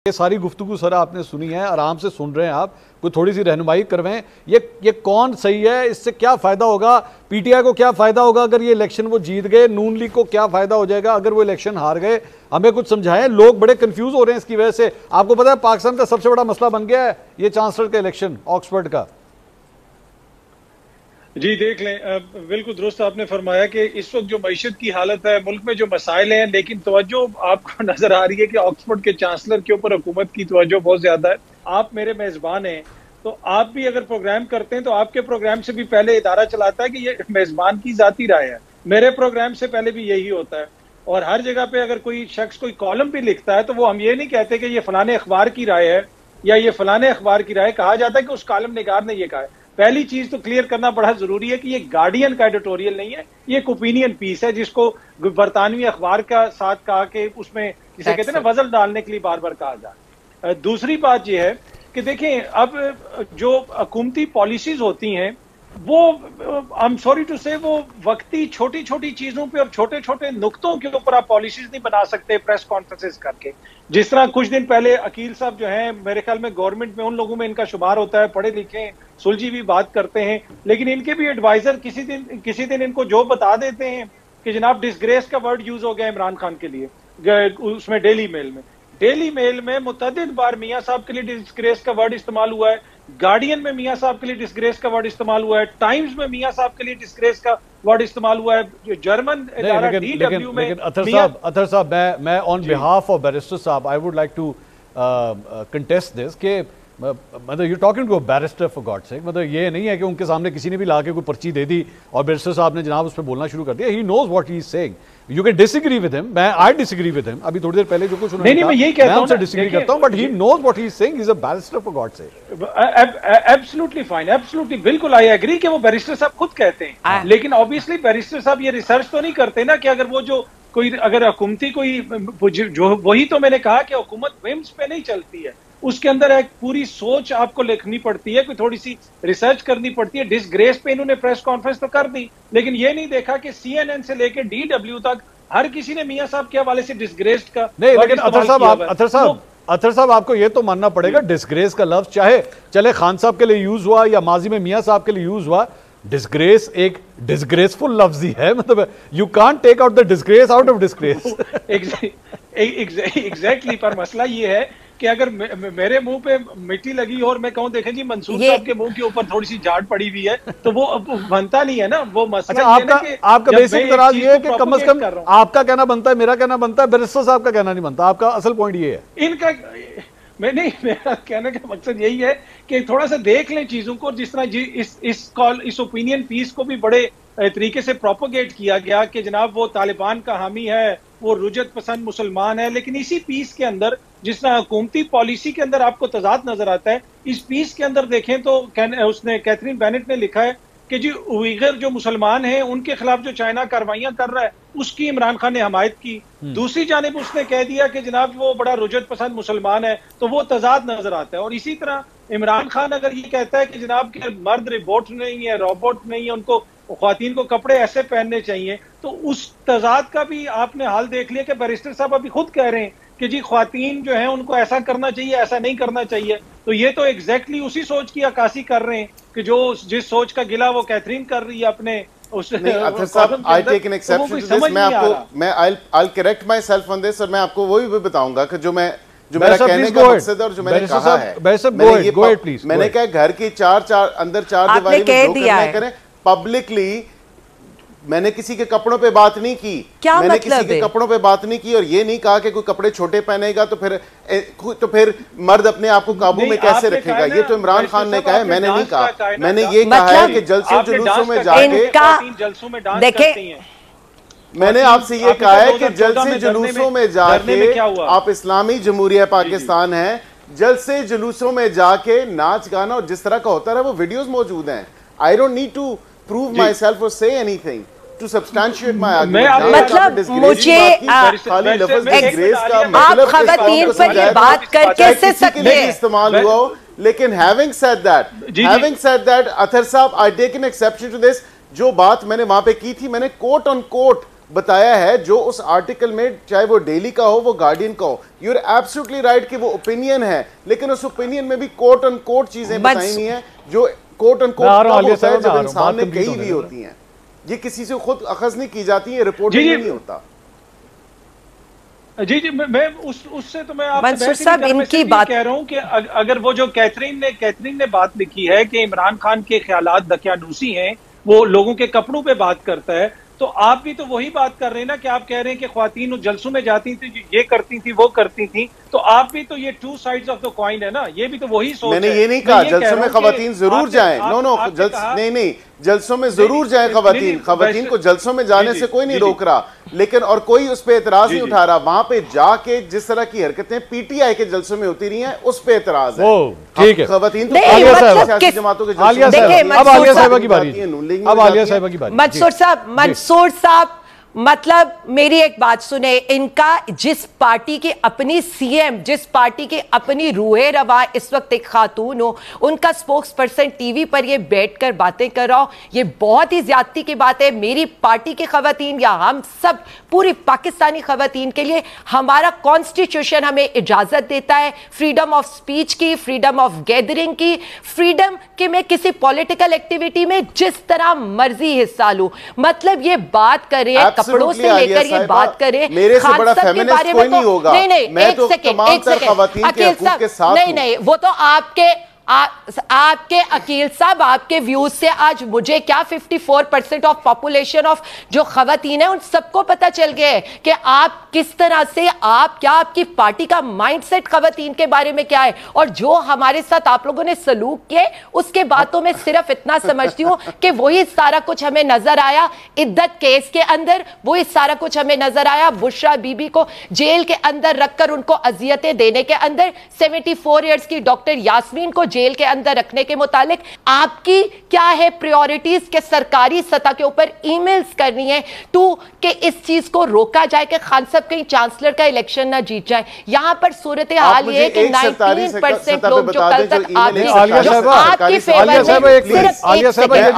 ये सारी गुफ्तगू सर आपने सुनी है, आराम से सुन रहे हैं आप, कोई थोड़ी सी रहनुमाई करवाएं। ये कौन सही है, इससे क्या फ़ायदा होगा, पीटीआई को क्या फ़ायदा होगा अगर ये इलेक्शन वो जीत गए, नून लीग को क्या फ़ायदा हो जाएगा अगर वो इलेक्शन हार गए, हमें कुछ समझाएं। लोग बड़े कंफ्यूज हो रहे हैं इसकी वजह से। आपको पता है पाकिस्तान का सबसे बड़ा मसला बन गया है ये चांसलर का इलेक्शन ऑक्सफोर्ड का। जी देख लें, बिल्कुल दुरुस्त आपने फरमाया कि इस वक्त जो मईशत की हालत है, मुल्क में जो मसाइल हैं, लेकिन तवज्जो आपको नजर आ रही है कि ऑक्सफोर्ड के चांसलर के ऊपर हुकूमत की तवज्जो बहुत ज्यादा है। आप मेरे मेजबान हैं, तो आप भी अगर प्रोग्राम करते हैं तो आपके प्रोग्राम से भी पहले इदारा चलाता है कि ये मेजबान की जाती राय है। मेरे प्रोग्राम से पहले भी यही होता है। और हर जगह पे अगर कोई शख्स कोई कॉलम भी लिखता है तो वो हम ये नहीं कहते कि ये फलाने अखबार की राय है या ये फलाने अखबार की राय, कहा जाता है कि उस कॉलम निगार ने ये कहा है। पहली चीज तो क्लियर करना बड़ा जरूरी है कि ये गार्डियन का एडिटोरियल नहीं है, ये एक ओपिनियन पीस है जिसको बरतानवी अखबार का साथ कहा कि उसमें जिसे कहते हैं ना वजन डालने के लिए बार बार कहा जाए। दूसरी बात ये है कि देखें, अब जो हुकूमती पॉलिसीज होती हैं वो आई एम सॉरी टू से वो वक्ती छोटी छोटी चीजों पे और छोटे छोटे नुक्तों के ऊपर आप पॉलिसीज नहीं बना सकते प्रेस कॉन्फ्रेंसेस करके। जिस तरह कुछ दिन पहले अकील साहब जो हैं, मेरे ख्याल में गवर्नमेंट में उन लोगों में इनका शुमार होता है, पढ़े लिखे सुलझी भी बात करते हैं, लेकिन इनके भी एडवाइजर किसी दिन इनको जो बता देते हैं कि जनाब डिसग्रेस का वर्ड यूज हो गया इमरान खान के लिए उसमें डेली मेल में मुतअद्दिद बार मियां साहब के लिए डिसग्रेस का वर्ड इस्तेमाल हुआ है, गार्डियन में मियां साहब के लिए डिसग्रेस का वर्ड इस्तेमाल हुआ है, टाइम्स में मियां साहब के लिए डिसग्रेस का वर्ड इस्तेमाल हुआ है, जो जर्मन इदारा डीडब्ल्यू में। अतर साहब मैं ऑन बिहाफ ऑफ बैरिस्टर साहब I would like to contest this के मतलब you talking to a barrister for God sake, मतलब ये नहीं है कि उनके सामने किसी ने भी ला के कोई पर्ची दे दी और बैरिस्टर साहब ने जनाब उस पर बोलना शुरू कर दिया। He knows what he is saying, you can disagree with him, I disagree with him. अभी थोड़ी देर पहले जो कुछ उन्होंने कहा, मैं उनसे डिसएग्री करता हूं, but he knows what he is saying, he is a barrister for God sake. Absolutely fine, absolutely, बिल्कुल आई एग्री कि वो बैरिस्टर साहब खुद कहते हैं, लेकिन ऑब्वियसली बैरिस्टर साहब ये रिसर्च तो नहीं करते ना कि अगर वो जो कोई अगर हुकूमती कोई जो, वही तो मैंने कहा कि हुकूमत विम्स पे नहीं चलती है, उसके अंदर एक पूरी सोच आपको लिखनी पड़ती है, कोई थोड़ी सी रिसर्च करनी पड़ती है। डिसग्रेस पे इन्होंने प्रेस कॉन्फ्रेंस तो कर दी, लेकिन ये नहीं देखा कि CNN से लेकर DW तक हर किसी ने मियां साहब के हवाले से डिसग्रेस का नहीं। लेकिन अतर साहब आपको ये तो मानना पड़ेगा डिसग्रेस का लफ्ज चाहे चले खान साहब के लिए यूज हुआ या माजी में मियां साहब के लिए यूज हुआ, डिसग्रेस एक डिसग्रेसफुल लफ्ज ही है, मतलब you can't take out the disgrace out of disgrace. Exactly, पर मसला ये है कि अगर मेरे मुंह पे मिट्टी लगी और मैं कहूं देखें जी मंसूर साहब के मुंह के ऊपर थोड़ी सी झाड़ पड़ी हुई है, तो वो बनता नहीं है ना वो मसला। अच्छा, आपका बेसिक इतराज ये है कि कम से कम आपका कहना बनता है, मेरा कहना बनता है, बैरिस्टर साहब का कहना नहीं बनता। आपका असल पॉइंट ये है इनका मेरा कहने का मकसद यही है कि थोड़ा सा देख लें चीजों को। जिस तरह इस ओपिनियन पीस को भी बड़े तरीके से प्रोपोगेट किया गया कि जनाब वो तालिबान का हामी है, वो रुजत पसंद मुसलमान है, लेकिन इसी पीस के अंदर जिस तरह हुकूमती पॉलिसी के अंदर आपको तजाद नजर आता है, इस पीस के अंदर देखें तो उसने कैथरीन बेनेट ने लिखा है कि जी उइगर जो मुसलमान हैं उनके खिलाफ जो चाइना कार्रवाइयां कर रहा है उसकी इमरान खान ने हमायत की। दूसरी जानिब उसने कह दिया कि जनाब वो बड़ा रुजत पसंद मुसलमान है, तो वो तजाद नजर आता है। और इसी तरह इमरान खान अगर ये कहता है कि जनाब के मर्द रोबोट नहीं है, उनको ख्वातीन को कपड़े ऐसे पहनने चाहिए, तो उस तजाद का भी आपने हाल देख लिया कि बैरिस्टर साहब अभी खुद कह रहे हैं कि जी ख्वातीन जो है उनको ऐसा करना चाहिए, ऐसा नहीं करना चाहिए। तो ये तो एग्जैक्टली उसी सोच की अक्कासी कर रहे हैं कि जो जिस सोच का गिला वो कैथरीन कर रही है अपने मैं आपको वही भी बताऊंगा कि जो मेरा कहने का मकसद है और जो मैंने कहा है, मैंने कहा घर की चार दीवारी में जो करना करें पब्लिकली। मैंने किसी के कपड़ों पे बात नहीं की, मैंने किसी के कपड़ों पे बात नहीं की और ये नहीं कहा कि कोई कपड़े छोटे पहनेगा तो फिर मर्द अपने आप को काबू में कैसे रखेगा। ये तो इमरान खान ने कहा है, मैंने नहीं कहा। मैंने ये कहा है कि जलसों जुलूसों में जाके देखें, मैंने आपसे ये कहा है कि जलसे जुलूसों में जाके आप इस्लामी जमहूरिया पाकिस्तान है, जलसे जुलूसों में जाके नाच गाना और जिस तरह का होता है वो वीडियोस मौजूद हैं। I don't need to prove myself or say anything to substantiate my argument। मतलब मुझे आप खवातीन पर ये बात करके से सकते हैं इस्तेमाल हुआ हो, लेकिन having said that अतर साहब I take an exception to this। जो बात मैंने वहां पे की थी, मैंने कोट ऑन कोट बताया है जो उस आर्टिकल में, चाहे वो डेली का हो, वो गार्डियन का हो। यू आर एब्सोल्युटली राइट कि वो ओपिनियन है, लेकिन उस ओपिनियन में भी कोट एंड कोट चीजें बताई नहीं है जो कोट एंड कोट होता है जब इंसान ने कही हुई होती हैं। ये किसी से खुद अखज नहीं की जाती है, रिपोर्ट नहीं होता। जी जी, मैं उससे तो मैं मंसूर साहब इनकी बात कह रहा हूं कि अगर वो जो कैथरीन ने बात लिखी है कि इमरान खान के ख्यालात दकियानूसी हैं, वो लोगों के कपड़ों पे बात करता है, तो आप भी तो वही बात कर रहे हैं ना कि आप कह रहे हैं कि ख्वातीन उस जलसों में जाती थी, ये करती थी, वो करती थी, तो आप भी तो ये two sides of the coin है ना, ये भी तो वही सोच मैंने ये नहीं कहा जलसों में ख्वातीन जरूर जाएं, नहीं, जलसों में जरूर जाए ख्वातीन को जलसों में जाने से कोई नहीं रोक रहा, लेकिन और कोई उस पर एतराज नहीं उठा रहा। वहां पे जाके जिस तरह की हरकतें पीटीआई के जलसों में होती रही हैं, उस पे एतराज है। ठीक है, ख्वातीन तो सियासी जमातों के अब आलिया साहिबा की बारी है, अब आलिया साहिबा की बारी। मंसूर साहब मतलब मेरी एक बात सुने, इनका जिस पार्टी की अपनी सीएम, जिस पार्टी की अपनी रूहे रवा इस वक्त एक खातून हो, उनका स्पोक्स पर्सन टीवी पर ये बैठकर बातें कर रहा हो, ये बहुत ही ज्यादती की बात है। मेरी पार्टी की खवातीन या हम सब पूरी पाकिस्तानी खवातीन के लिए हमारा कॉन्स्टिट्यूशन हमें इजाजत देता है फ्रीडम ऑफ स्पीच की, फ्रीडम ऑफ गैदरिंग की, फ्रीडम कि मैं किसी पॉलिटिकल एक्टिविटी में जिस तरह मर्जी हिस्सा लूं। मतलब ये बात कर रहे हैं कपड़ों से लेकर ये बात करें, मेरे से बड़ा फेमिनिस्ट कोई नहीं होगा। नहीं, एक सेकंड, नहीं, वो तो आपके अकील साहब, आपके व्यूज से आज मुझे क्या 54% ऑफ पॉपुलेशन ऑफ जो खवातीन है उन सबको पता चल गया है कि आप किस तरह से, आपकी पार्टी का माइंडसेट खवातीन के बारे में क्या है। और जो हमारे साथ आप लोगों ने सलूक किए उसके बातों में सिर्फ इतना समझती हूं कि वही सारा कुछ हमें नजर आया इद्दत केस के अंदर, वही सारा कुछ हमें नजर आया बुशरा बीबी को जेल के अंदर रखकर उनको अजियतें देने के अंदर, 74 ईयर्स की डॉक्टर यास्मीन को जेल के अंदर रखने के मुतालिक आपकी क्या है प्रायोरिटीज के सरकारी सतह के ऊपर ईमेल्स करनी है टू कि इस चीज को रोका जाए कि खान साहब कहीं चांसलर का इलेक्शन ना जीत जाए। यहां पर सूरत हाल ये कि 19% लोग जो कल तक आपकी फेवर में, एक सेकेंड